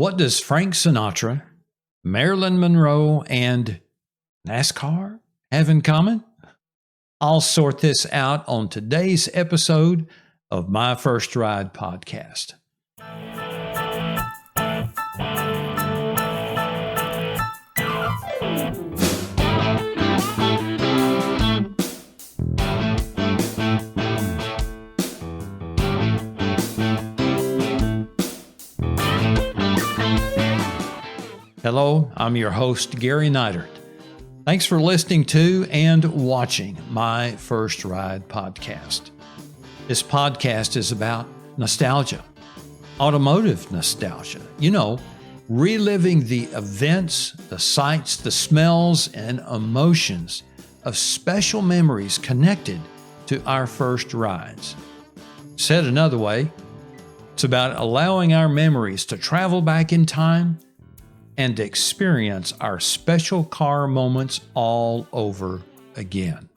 What does Frank Sinatra, Marylin Monroe, and NASCAR have in common? I'll sort this out on today's episode of My First Ride podcast. Hello, I'm your host, Gary Neidert. Thanks for listening to and watching My First Ride podcast. This podcast is about nostalgia, automotive nostalgia. Reliving the events, the sights, the smells, and emotions of special memories connected to our first rides. Said another way, it's about allowing our memories to travel back in time and experience our special car moments all over again.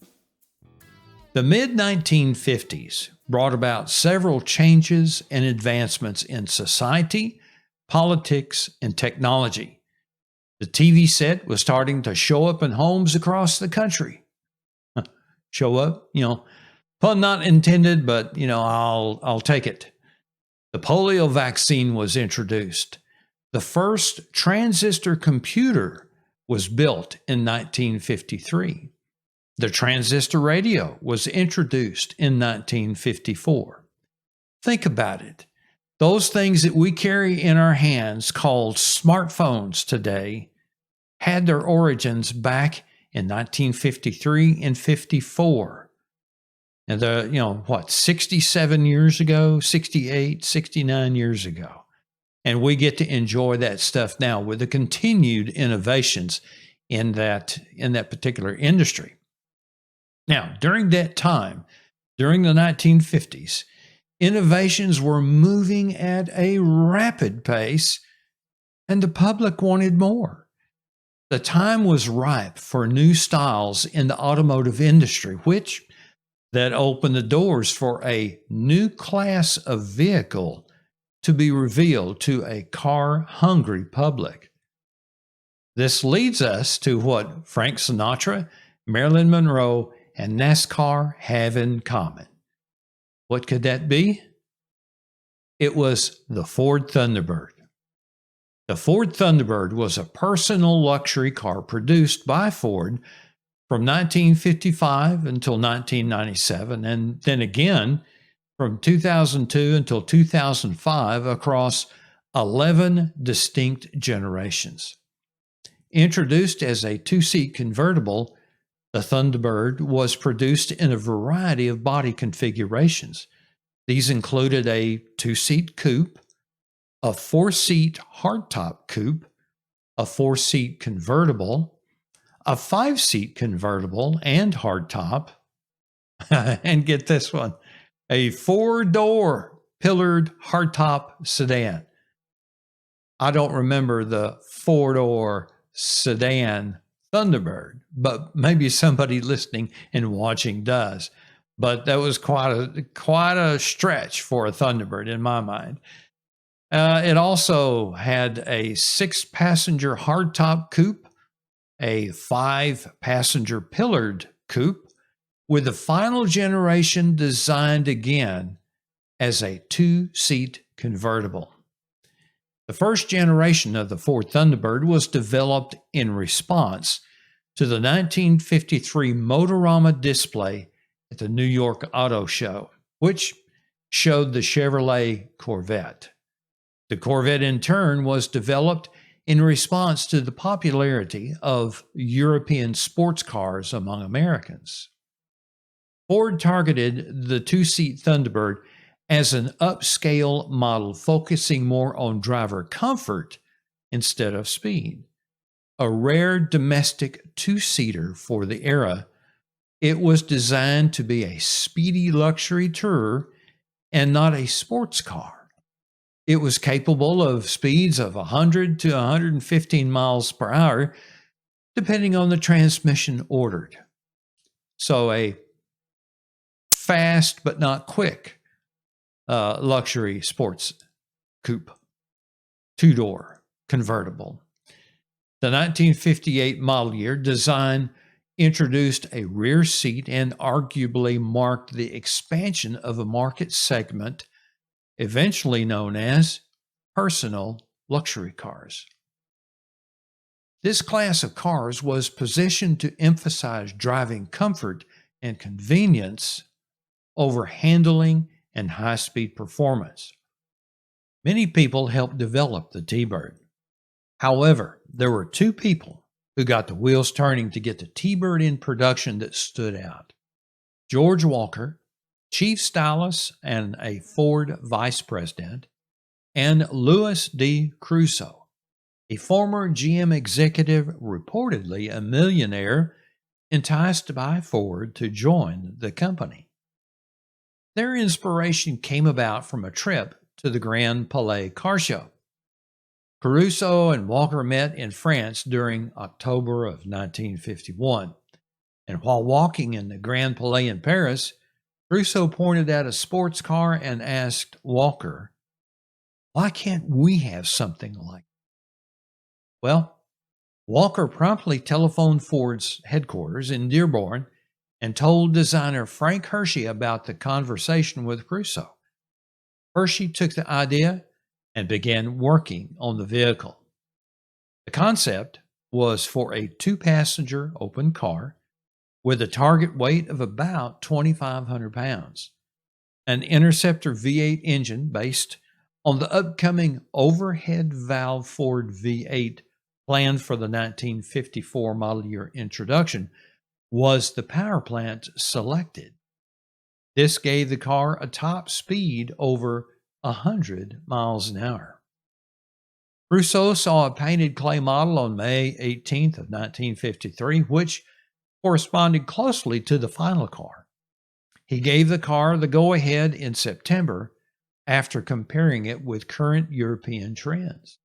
The mid-1950s brought about several changes and advancements in society, politics, and technology. The TV set was starting to show up in homes across the country. Show up, pun not intended, but I'll take it. The polio vaccine was introduced. The first transistor computer was built in 1953. The transistor radio was introduced in 1954. Think about it. Those things that we carry in our hands called smartphones today had their origins back in 1953 and 54. And 67 years ago, 68, 69 years ago. And we get to enjoy that stuff now with the continued innovations in that particular industry. Now, during that time, during the 1950s, innovations were moving at a rapid pace, and the public wanted more. The time was ripe for new styles in the automotive industry, that opened the doors for a new class of vehicle to be revealed to a car-hungry public. This leads us to what Frank Sinatra, Marylin Monroe, and NASCAR have in common. What could that be? It was the Ford Thunderbird. The Ford Thunderbird was a personal luxury car produced by Ford from 1955 until 1997, and then again from 2002 until 2005 across 11 distinct generations. Introduced as a two-seat convertible, the Thunderbird was produced in a variety of body configurations. These included a two-seat coupe, a four-seat hardtop coupe, a four-seat convertible, a five-seat convertible and hardtop, and get this one, a four-door pillared hardtop sedan. I don't remember the four-door sedan Thunderbird, but maybe somebody listening and watching does. But that was quite a stretch for a Thunderbird in my mind. It also had a six-passenger hardtop coupe, a five-passenger pillared coupe, with the final generation designed again as a two-seat convertible. The first generation of the Ford Thunderbird was developed in response to the 1953 Motorama display at the New York Auto Show, which showed the Chevrolet Corvette. The Corvette, in turn, was developed in response to the popularity of European sports cars among Americans. Ford targeted the two-seat Thunderbird as an upscale model focusing more on driver comfort instead of speed. A rare domestic two-seater for the era, it was designed to be a speedy luxury tourer and not a sports car. It was capable of speeds of 100 to 115 miles per hour, depending on the transmission ordered. So a fast but not quick luxury sports coupe. two-door convertible. The 1958 model year design introduced a rear seat and arguably marked the expansion of a market segment eventually known as personal luxury cars. This class of cars was positioned to emphasize driving comfort and convenience over handling and high-speed performance. Many people helped develop the T-Bird. However, there were two people who got the wheels turning to get the T-Bird in production that stood out. George Walker, chief stylist and a Ford vice president, and Louis D. Crusoe, a former GM executive, reportedly a millionaire, enticed by Ford to join the company. Their inspiration came about from a trip to the Grand Palais car show. Crusoe and Walker met in France during October of 1951, and while walking in the Grand Palais in Paris, Crusoe pointed at a sports car and asked Walker, "Why can't we have something like that?" Well, Walker promptly telephoned Ford's headquarters in Dearborn and told designer Frank Hershey about the conversation with Crusoe. Hershey took the idea and began working on the vehicle. The concept was for a two-passenger open car with a target weight of about 2,500 pounds, an Interceptor V8 engine based on the upcoming overhead valve Ford V8 planned for the 1954 model year introduction was the power plant selected. This gave the car a top speed over 100 miles an hour. Crusoe saw a painted clay model on May 18th of 1953, which corresponded closely to the final car. He gave the car the go-ahead in September after comparing it with current European trends.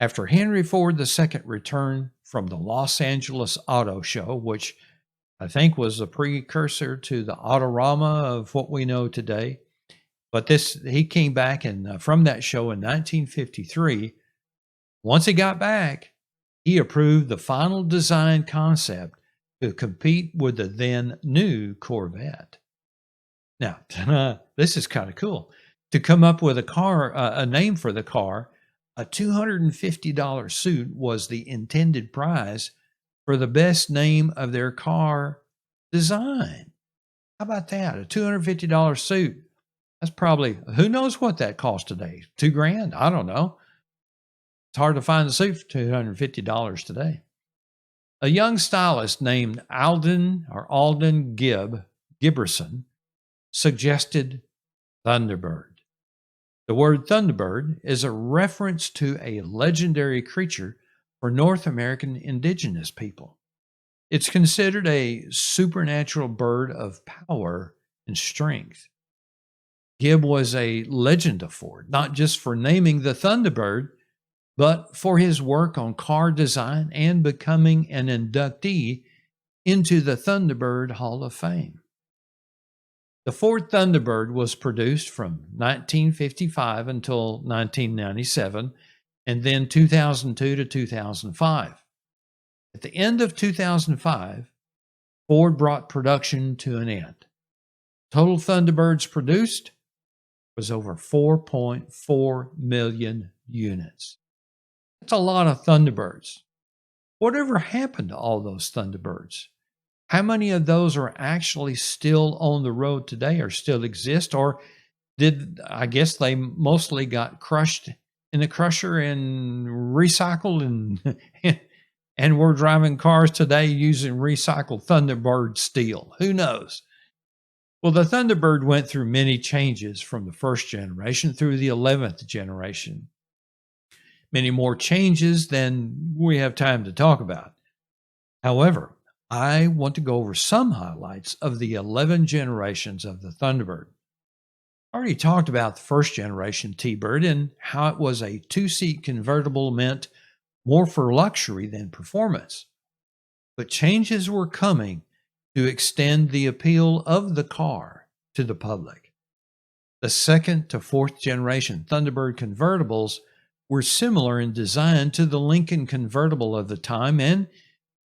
After Henry Ford II returned from the Los Angeles Auto Show, which I think was a precursor to the Autorama of what we know today, but he came back and from that show in 1953. Once he got back, he approved the final design concept to compete with the then new Corvette. Now, this is kind of cool. To come up with a name for the car, a $250 suit was the intended prize for the best name of their car design. How about that? A $250 suit. That's probably, who knows what that costs today? $2,000? I don't know. It's hard to find a suit for $250 today. A young stylist named Alden Giberson suggested Thunderbird. The word Thunderbird is a reference to a legendary creature for North American indigenous people. It's considered a supernatural bird of power and strength. Gibb was a legend of Ford, not just for naming the Thunderbird, but for his work on car design and becoming an inductee into the Thunderbird Hall of Fame. The Ford Thunderbird was produced from 1955 until 1997, and then 2002 to 2005. At the end of 2005, Ford brought production to an end. Total Thunderbirds produced was over 4.4 million units. That's a lot of Thunderbirds. Whatever happened to all those Thunderbirds? How many of those are actually still on the road today or still exist? Or I guess they mostly got crushed in the crusher and recycled and we're driving cars today using recycled Thunderbird steel. Who knows? Well, the Thunderbird went through many changes from the first generation through the 11th generation. Many more changes than we have time to talk about. However, I want to go over some highlights of the 11 generations of the Thunderbird. I already talked about the first generation T-Bird and how it was a two-seat convertible meant more for luxury than performance. But changes were coming to extend the appeal of the car to the public. The second to fourth generation Thunderbird convertibles were similar in design to the Lincoln convertible of the time and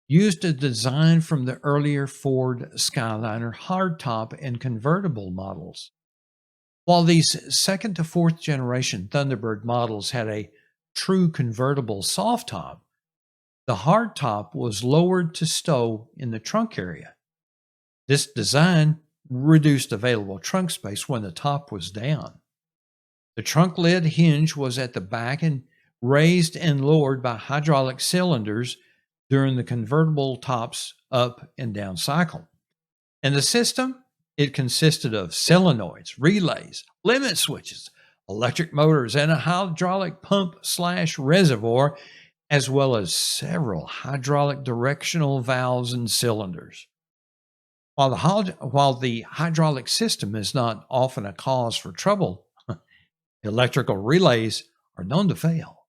used a design from the earlier Ford Skyliner hardtop and convertible models. While these second to fourth generation Thunderbird models had a true convertible soft top, the hardtop was lowered to stow in the trunk area. This design reduced available trunk space when the top was down. The trunk lid hinge was at the back and raised and lowered by hydraulic cylinders during the convertible top's up and down cycle. And the system, it consisted of solenoids, relays, limit switches, electric motors, and a hydraulic pump/reservoir, as well as several hydraulic directional valves and cylinders. While the hydraulic system is not often a cause for trouble, electrical relays are known to fail.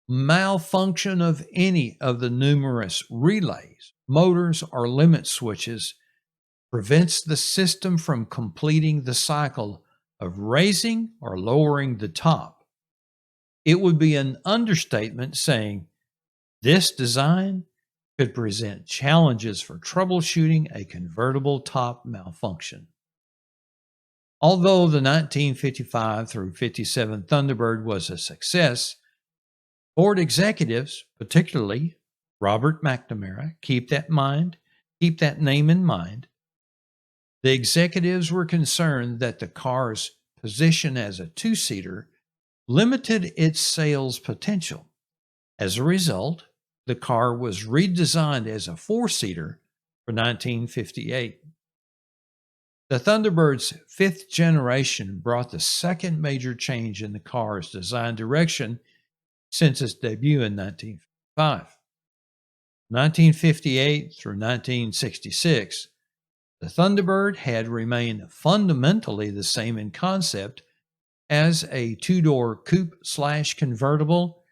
Malfunction of any of the numerous relays, motors, or limit switches prevents the system from completing the cycle of raising or lowering the top. It would be an understatement saying this design could present challenges for troubleshooting a convertible top malfunction. Although the 1955 through 57 Thunderbird was a success, Ford executives, particularly Robert McNamara, keep that name in mind. The executives were concerned that the car's position as a two-seater limited its sales potential. As a result, the car was redesigned as a four-seater for 1958. The Thunderbird's fifth generation brought the second major change in the car's design direction since its debut in 1955. 1958 through 1966, the Thunderbird had remained fundamentally the same in concept as a two-door coupe/convertible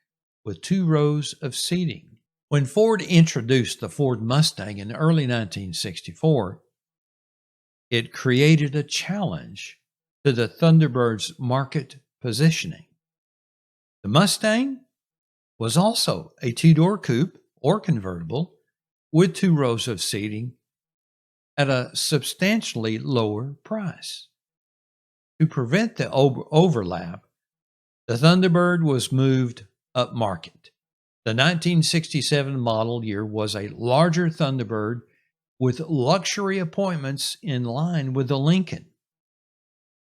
with two rows of seating. When Ford introduced the Ford Mustang in early 1964, it created a challenge to the Thunderbird's market positioning. The Mustang was also a two-door coupe or convertible with two rows of seating at a substantially lower price. To prevent the overlap, the Thunderbird was moved upmarket. The 1967 model year was a larger Thunderbird with luxury appointments in line with the Lincoln.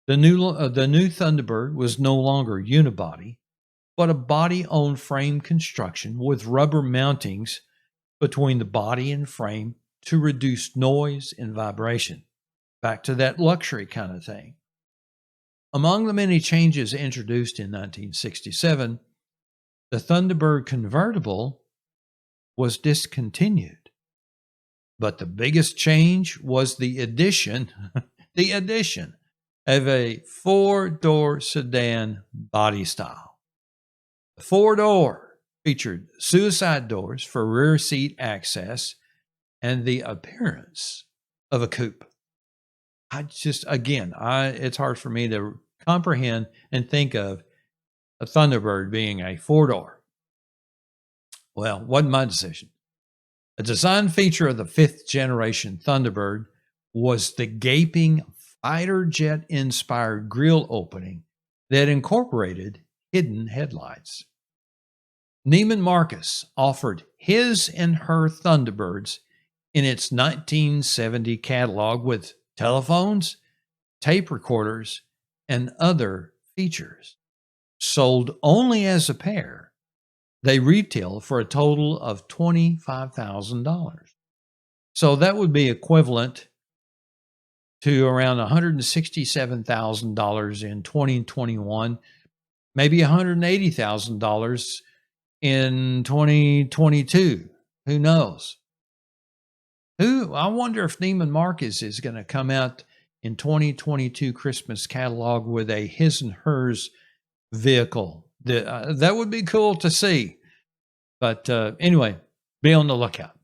The new Thunderbird was no longer unibody, but a body-on frame construction with rubber mountings between the body and frame to reduce noise and vibration. Back to that luxury kind of thing. Among the many changes introduced in 1967, the Thunderbird convertible was discontinued. But the biggest change was the addition of a four-door sedan body style. The four-door featured suicide doors for rear seat access and the appearance of a coupe. It's hard for me to comprehend and think of a Thunderbird being a four-door. Well, wasn't my decision. A design feature of the fifth generation Thunderbird was the gaping fighter jet inspired grille opening that incorporated hidden headlights. Neiman Marcus offered his and her Thunderbirds in its 1970 catalog with telephones, tape recorders, and other features. Sold only as a pair, they retail for a total of $25,000. So that would be equivalent to around $167,000 in 2021, maybe $180,000 in 2022. Who knows? I wonder if Neiman Marcus is going to come out in 2022 Christmas catalog with a his and hers vehicle. That would be cool to see. But anyway, be on the lookout.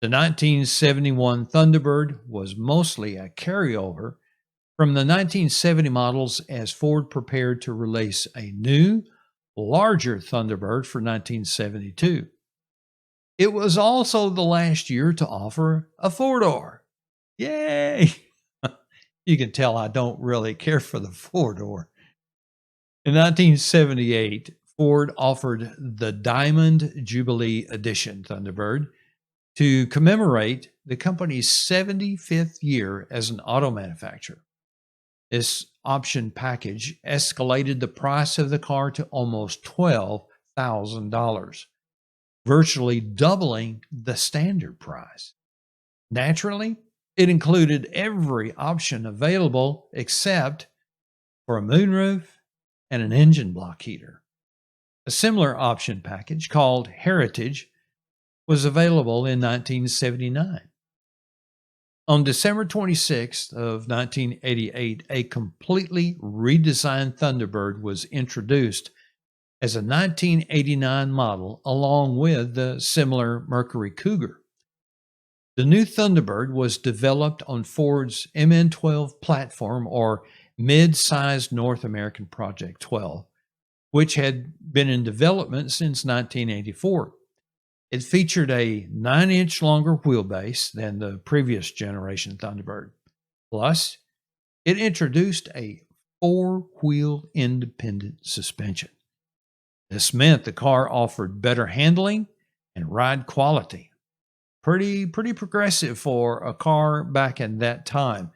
The 1971 Thunderbird was mostly a carryover from the 1970 models as Ford prepared to release a new, larger Thunderbird for 1972. It was also the last year to offer a four-door. Yay! You can tell I don't really care for the four-door. In 1978, Ford offered the Diamond Jubilee Edition Thunderbird to commemorate the company's 75th year as an auto manufacturer. This option package escalated the price of the car to almost $12,000, virtually doubling the standard price. Naturally, it included every option available except for a moonroof and an engine block heater. A similar option package called Heritage was available in 1979. On December 26th of 1988, a completely redesigned Thunderbird was introduced as a 1989 model along with the similar Mercury Cougar. The new Thunderbird was developed on Ford's MN12 platform, or Mid-Sized North American Project 12, which had been in development since 1984. It featured a 9-inch longer wheelbase than the previous generation Thunderbird. Plus, it introduced a 4-wheel independent suspension. This meant the car offered better handling and ride quality. Pretty progressive for a car back in that time.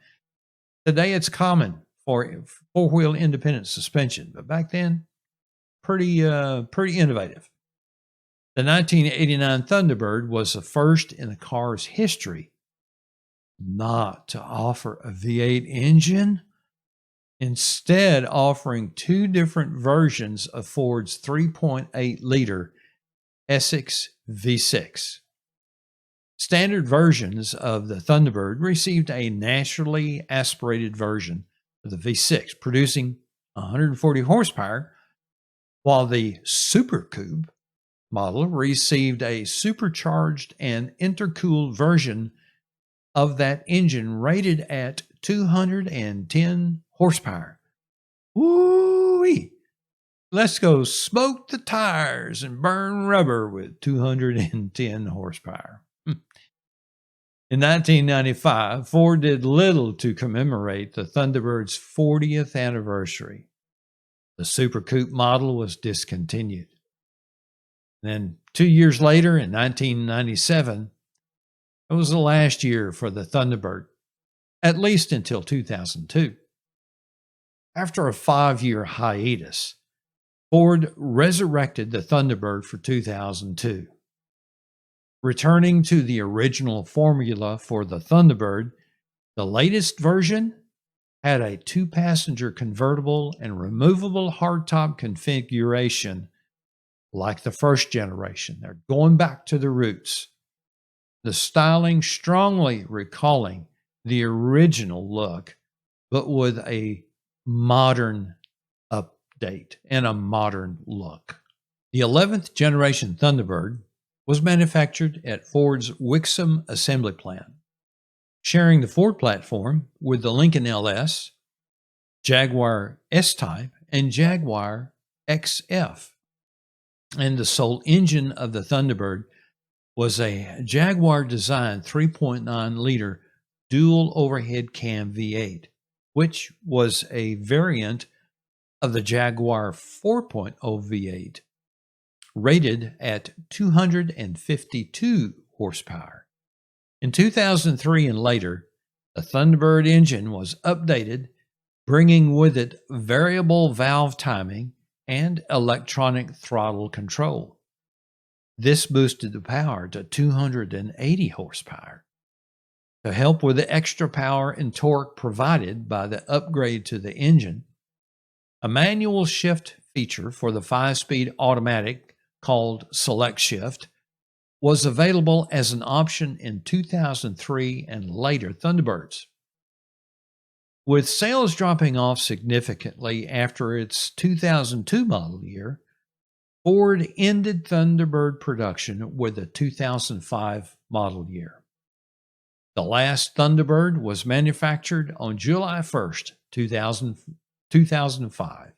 Today it's common for 4-wheel independent suspension, but back then, pretty innovative. The 1989 Thunderbird was the first in the car's history not to offer a V8 engine, instead offering two different versions of Ford's 3.8-liter Essex V6. Standard versions of the Thunderbird received a naturally aspirated version of the V6, producing 140 horsepower, while the Super Coupe model received a supercharged and intercooled version of that engine rated at 210 horsepower. Woo-wee! Let's go smoke the tires and burn rubber with 210 horsepower. In 1995, Ford did little to commemorate the Thunderbird's 40th anniversary. The Super Coupe model was discontinued. Then 2 years later, in 1997, it was the last year for the Thunderbird, at least until 2002. After a 5-year hiatus, Ford resurrected the Thunderbird for 2002. Returning to the original formula for the Thunderbird, the latest version had a 2-passenger convertible and removable hardtop configuration like the first generation. They're going back to the roots. The styling strongly recalling the original look, but with a modern update and a modern look. The 11th generation Thunderbird was manufactured at Ford's Wixom assembly plant, sharing the Ford platform with the Lincoln LS, Jaguar S-Type, and Jaguar XF. And the sole engine of the Thunderbird was a Jaguar-designed 3.9-liter dual overhead cam V8, which was a variant of the Jaguar 4.0 V8, rated at 252 horsepower. In 2003 and later, the Thunderbird engine was updated, bringing with it variable valve timing and electronic throttle control. This boosted the power to 280 horsepower. To help with the extra power and torque provided by the upgrade to the engine, a manual shift feature for the 5-speed automatic called Select Shift was available as an option in 2003 and later Thunderbirds. With sales dropping off significantly after its 2002 model year, Ford ended Thunderbird production with a 2005 model year. The last Thunderbird was manufactured on July 1st, 2005.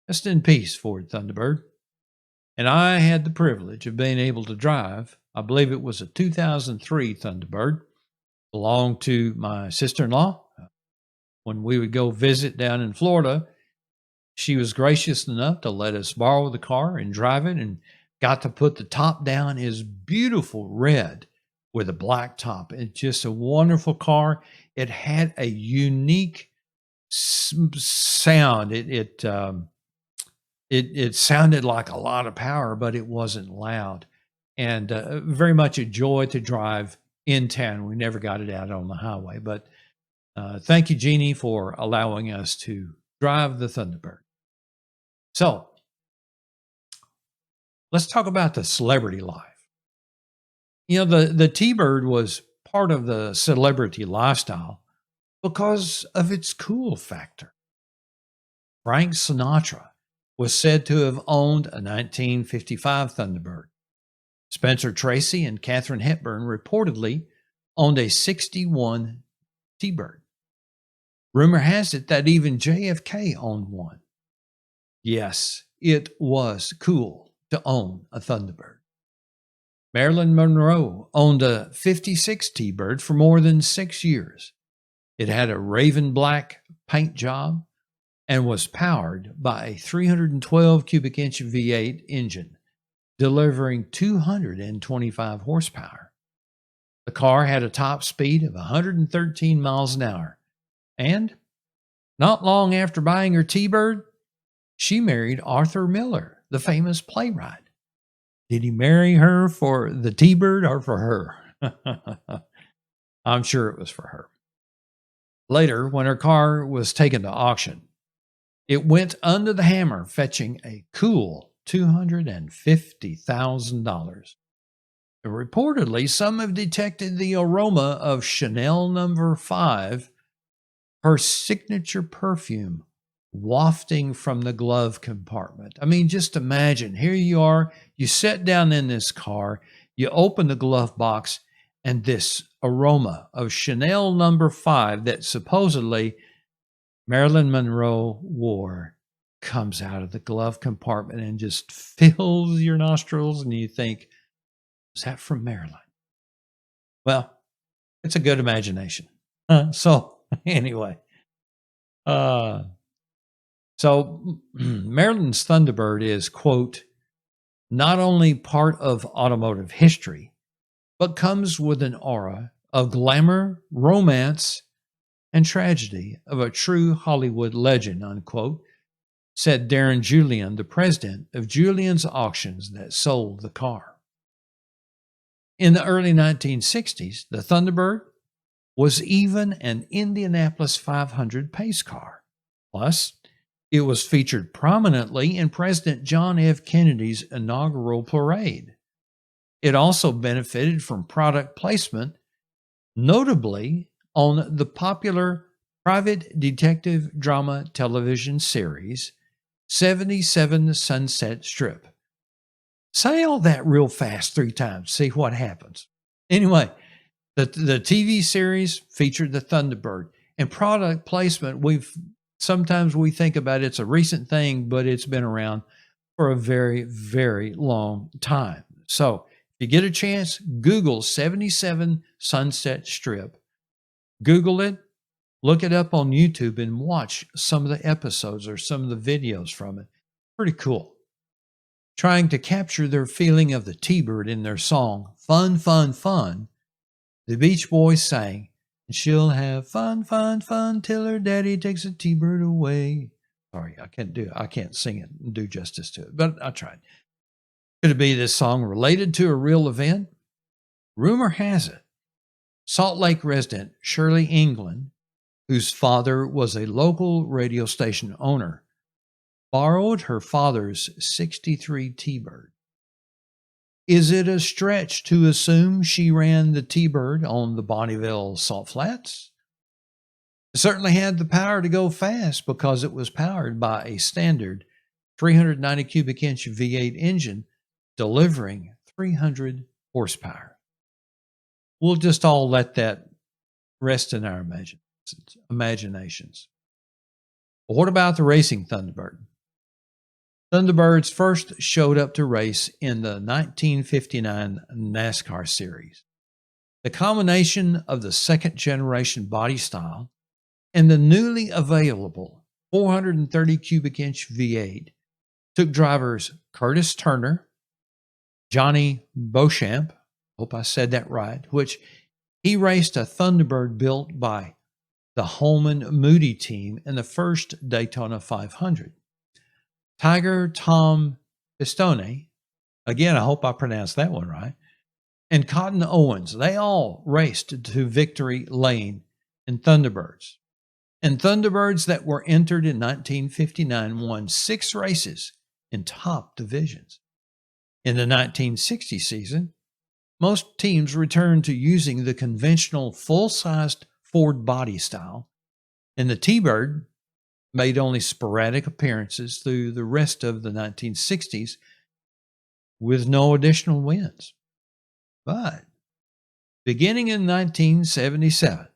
Rest in peace, Ford Thunderbird. And I had the privilege of being able to drive, I believe it was a 2003 Thunderbird, belonged to my sister-in-law. When we would go visit down in Florida, she was gracious enough to let us borrow the car and drive it, and got to put the top down. Is beautiful red with a black top. It's just a wonderful car. It had a unique sound. It sounded like a lot of power, but it wasn't loud, and very much a joy to drive in town. We never got it out on the highway, but thank you, Jeannie, for allowing us to drive the Thunderbird. So let's talk about the celebrity life. You know, the T-Bird was part of the celebrity lifestyle because of its cool factor. Frank Sinatra was said to have owned a 1955 Thunderbird. Spencer Tracy and Katharine Hepburn reportedly owned a 61 T-Bird. Rumor has it that even JFK owned one. Yes, it was cool to own a Thunderbird. Marylin Monroe owned a 56 T-Bird for more than 6 years. It had a raven black paint job and was powered by a 312 cubic inch V8 engine, delivering 225 horsepower. The car had a top speed of 113 miles an hour. And not long after buying her T-Bird, she married Arthur Miller, the famous playwright. Did he marry her for the T-Bird or for her? I'm sure it was for her. Later, when her car was taken to auction, it went under the hammer, fetching a cool $250,000. Reportedly, some have detected the aroma of Chanel No. 5, her signature perfume, wafting from the glove compartment. I mean, just imagine, here you are, you sit down in this car, you open the glove box, and this aroma of Chanel No. 5 that supposedly Marilyn Monroe wore comes out of the glove compartment and just fills your nostrils, and you think, was that from Marilyn? Well, it's a good imagination. So anyway, so Maryland's Thunderbird is, quote, not only part of automotive history, but comes with an aura of glamour, romance, and tragedy of a true Hollywood legend, unquote, said Darren Julian, the president of Julian's Auctions that sold the car. In the early 1960s, the Thunderbird was even an Indianapolis 500 pace car. Plus, it was featured prominently in President John F. Kennedy's inaugural parade. It also benefited from product placement, notably on the popular private detective drama television series 77 Sunset Strip. Say all that real fast 3 times, see what happens. Anyway, the TV series featured the Thunderbird, and product placement, sometimes we think about it's a recent thing, but it's been around for a very, very long time. So if you get a chance, Google 77 Sunset Strip. Google it, look it up on YouTube, and watch some of the episodes or some of the videos from it. Pretty cool. Trying to capture their feeling of the T-Bird in their song, Fun, Fun, Fun, the Beach Boys sang, and she'll have fun, fun, fun till her daddy takes a T-Bird away. Sorry, I can't sing it and do justice to it, but I tried. Could it be this song related to a real event? Rumor has it, Salt Lake resident Shirley England, whose father was a local radio station owner, borrowed her father's 63 T-Bird. Is it a stretch to assume she ran the T-Bird on the Bonneville Salt Flats? It certainly had the power to go fast because it was powered by a standard 390 cubic inch V8 engine delivering 300 horsepower. We'll just all let that rest in our imaginations. But what about the racing Thunderbird? Thunderbirds first showed up to race in the 1959 NASCAR series. The combination of the second-generation body style and the newly available 430 cubic inch V8 took drivers Curtis Turner, Johnny Beauchamp, hope I said that right, which he raced a Thunderbird built by the Holman Moody team in the first Daytona 500. Tiger Tom Pistone, again, I hope I pronounced that one right, and Cotton Owens, they all raced to victory lane in Thunderbirds. And Thunderbirds that were entered in 1959 won 6 races in top divisions. In the 1960 season, most teams returned to using the conventional full-sized Ford body style, and the T-Bird made only sporadic appearances through the rest of the 1960s with no additional wins. But beginning in 1977,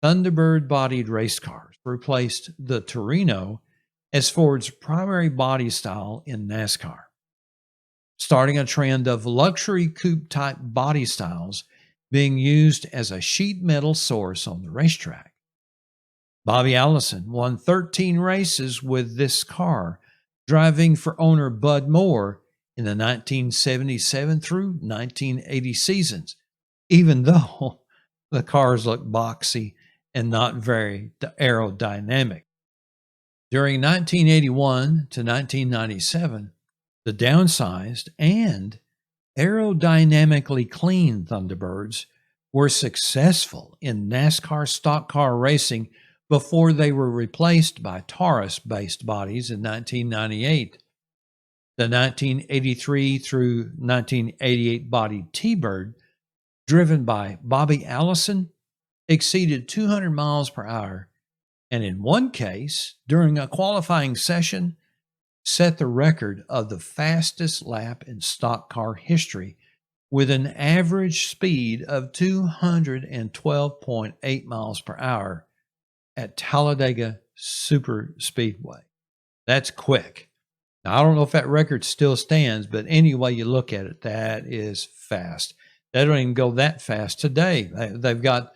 Thunderbird-bodied race cars replaced the Torino as Ford's primary body style in NASCAR, starting a trend of luxury coupe-type body styles being used as a sheet metal source on the racetrack. Bobby Allison won 13 races with this car, driving for owner Bud Moore in the 1977 through 1980 seasons, even though the cars looked boxy and not very aerodynamic. During 1981 to 1997, the downsized and aerodynamically clean Thunderbirds were successful in NASCAR stock car racing before they were replaced by Taurus-based bodies in 1998. The 1983 through 1988 bodied T-Bird, driven by Bobby Allison, exceeded 200 miles per hour, and in one case, during a qualifying session, set the record of the fastest lap in stock car history with an average speed of 212.8 miles per hour at Talladega Super Speedway. That's quick. Now, I don't know if that record still stands, but any way you look at it, that is fast. They don't even go that fast today. They've got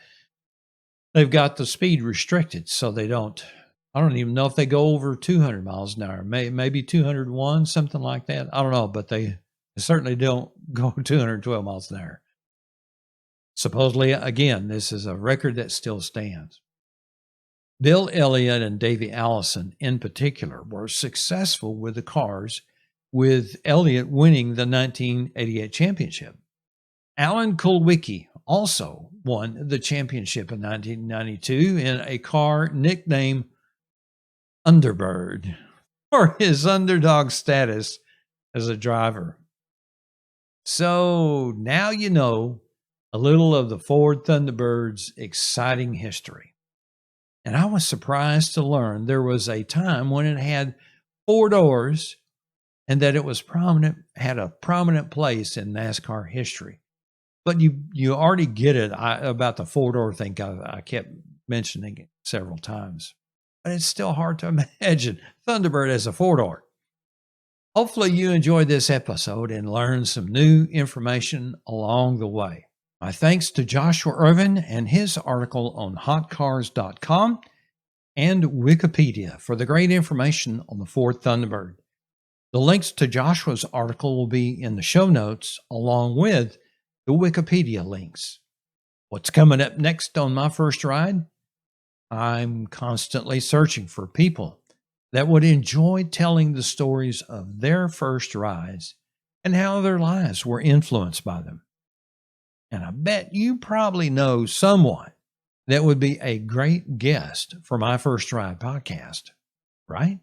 the speed restricted, so they don't. I don't even know if they go over 200 miles an hour. Maybe 201, something like that. I don't know, but they certainly don't go 212 miles an hour. Supposedly, again, this is a record that still stands. Bill Elliott and Davey Allison, in particular, were successful with the cars, with Elliott winning the 1988 championship. Alan Kulwicki also won the championship in 1992 in a car nicknamed Thunderbird for his underdog status as a driver. So now you know a little of the Ford Thunderbird's exciting history. And I was surprised to learn there was a time when it had 4 doors and that it was had a prominent place in NASCAR history. But you already get it about the 4-door thing. I kept mentioning it several times. But it's still hard to imagine Thunderbird as a 4-door. Hopefully you enjoyed this episode and learned some new information along the way. My thanks to Joshua Irvin and his article on hotcars.com and Wikipedia for the great information on the Ford Thunderbird. The links to Joshua's article will be in the show notes along with the Wikipedia links. What's coming up next on My First Ride? I'm constantly searching for people that would enjoy telling the stories of their first rides and how their lives were influenced by them. And I bet you probably know someone that would be a great guest for My First Ride podcast, right?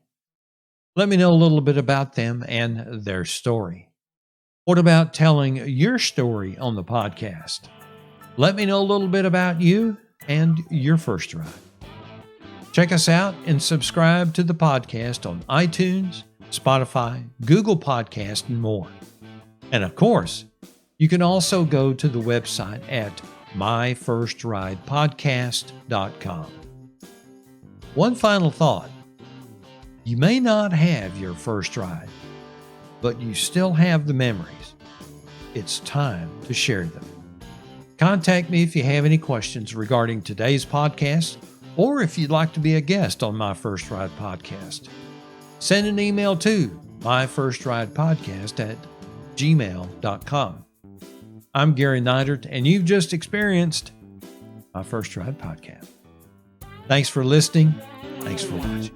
Let me know a little bit about them and their story. What about telling your story on the podcast? Let me know a little bit about you and your first ride. Check us out and subscribe to the podcast on iTunes, Spotify, Google Podcast, and more. And of course, you can also go to the website at myfirstridepodcast.com. One final thought. You may not have your first ride, but you still have the memories. It's time to share them. Contact me if you have any questions regarding today's podcast, or if you'd like to be a guest on My First Ride podcast. Send an email to myfirstridepodcast@gmail.com. I'm Gary Neidert, and you've just experienced My First Ride podcast. Thanks for listening. Thanks for watching.